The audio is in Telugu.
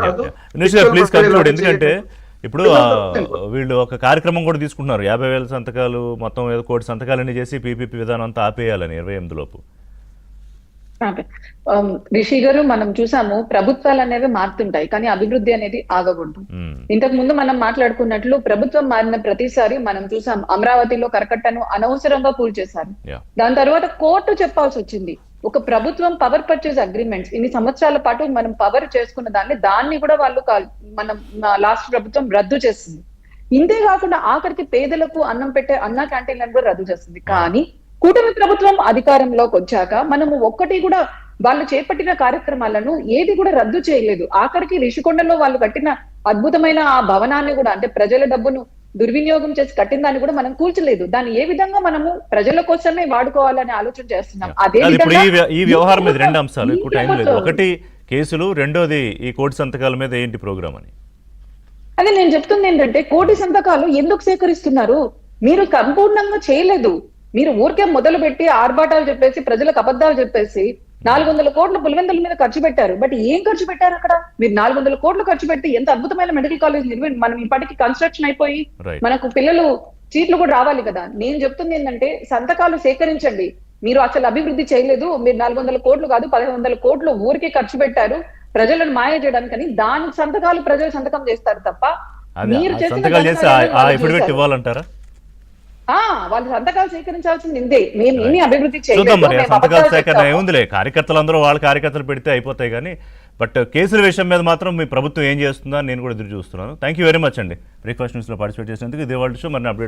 కాదు. Please conclude. ఎందుకంటే ఇప్పుడు వీళ్ళు ఒక కార్యక్రమం కూడా తీసుకుంటున్నారు, 50,000 సంతకాలు మొత్తం ఏదో 1,00,00,000 సంతకాలన్నీ చేసి పీపీపీ విధానం అంతా ఆపేయాలని 28 లోపు. రిషి గారు, మనం చూసాము ప్రభుత్వాలు అనేవి మారుతుంటాయి కానీ అభివృద్ధి అనేది ఆగకూడదు. ఇంతకు ముందు మనం మాట్లాడుకున్నట్లు ప్రభుత్వం మారిన ప్రతిసారి మనం చూసాం అమరావతిలో కరకట్టను అనవసరంగా కూల్చేశారు. దాని తర్వాత కోర్టు చెప్పాల్సి వచ్చింది. ఒక ప్రభుత్వం పవర్ పర్చేజ్ అగ్రిమెంట్స్ ఇన్ని సంవత్సరాల పాటు మనం పవర్ చేసుకున్న దాన్ని కూడా వాళ్ళు మనం లాస్ట్ ప్రభుత్వం రద్దు చేసింది. ఇంతే కాకుండా ఆఖరికి పేదలకు అన్నం పెట్టే అన్న క్యాంటీన్లను కూడా రద్దు చేస్తుంది. కానీ కూటమి ప్రభుత్వం అధికారంలోకి వచ్చాక మనము ఒక్కటి కూడా వాళ్ళు చేపట్టిన కార్యక్రమాలను ఏది కూడా రద్దు చేయలేదు. ఆఖరికి రిషికొండలో వాళ్ళు కట్టిన అద్భుతమైన ఆ భవనాన్ని కూడా, అంటే ప్రజల డబ్బును దుర్వినియోగం చేసి కట్టిన దాన్ని కూడా మనం కూల్చలేదు. దాన్ని ఏ విధంగా మనము ప్రజల కోసమే వాడుకోవాలని ఆలోచన చేస్తున్నాం. అదే ఈ వ్యవహారం మీద 2 అంశాలు, ఎక్కువ టైం లేదు. ఒకటి కేసులు, రెండోది ఈ కోటి సంతకాల మీద ఏంటి ప్రోగ్రామ్ అని. అదే నేను చెప్తుంది ఏంటంటే, కోటి సంతకాలు ఎందుకు సేకరిస్తున్నారు? మీరు సంపూర్ణంగా చేయలేదు. మీరు ఊరికే మొదలు పెట్టి ఆర్భాటాలు చెప్పేసి ప్రజలకు అబద్ధాలు చెప్పేసి 400 కోట్లు పులివెందుల మీద ఖర్చు పెట్టారు. బట్ ఏం ఖర్చు పెట్టారు అక్కడ? మీరు 400 కోట్లు ఖర్చు పెట్టి ఎంత అద్భుతమైన మెడికల్ కాలేజ్ మనం ఇప్పటికి కన్స్ట్రక్షన్ అయిపోయి మనకు పిల్లలు సీట్లు కూడా రావాలి కదా. నేను చెప్తుంది ఏంటంటే, సంతకాలు సేకరించండి. మీరు అసలు అభివృద్ధి చేయలేదు. మీరు 400 కోట్లు కాదు 1,100 కోట్లు ఊరికే ఖర్చు పెట్టారు ప్రజలను మాయ చేయడానికి. కానీ దానికి సంతకాలు ప్రజలు సంతకం చేస్తారు తప్ప మీరు ఇవ్వాలంటారా? వాళ్ళు సంతకాలు సేకరించాల్సింది ఇందే. మేము ఏమీ అభివృద్ధి సంతకాల సేకరణ ఏముందిలే, కార్యకర్తలందరూ వాళ్ళ కార్యకర్తలు పెడితే అయిపోతాయి. కానీ బట్ కేసుల విషయం మీద మాత్రం మీ ప్రభుత్వం ఏం చేస్తుందో నేను కూడా ఎదురు చూస్తున్నాను. థ్యాంక్ యూ వెరీ మచ్ అండి బ్రేక్ఫాస్ట్ న్యూస్లో పార్టిసిపేట్ చేసినందుకు. ఇదే వాళ్ళ షో. మరి అప్డేట్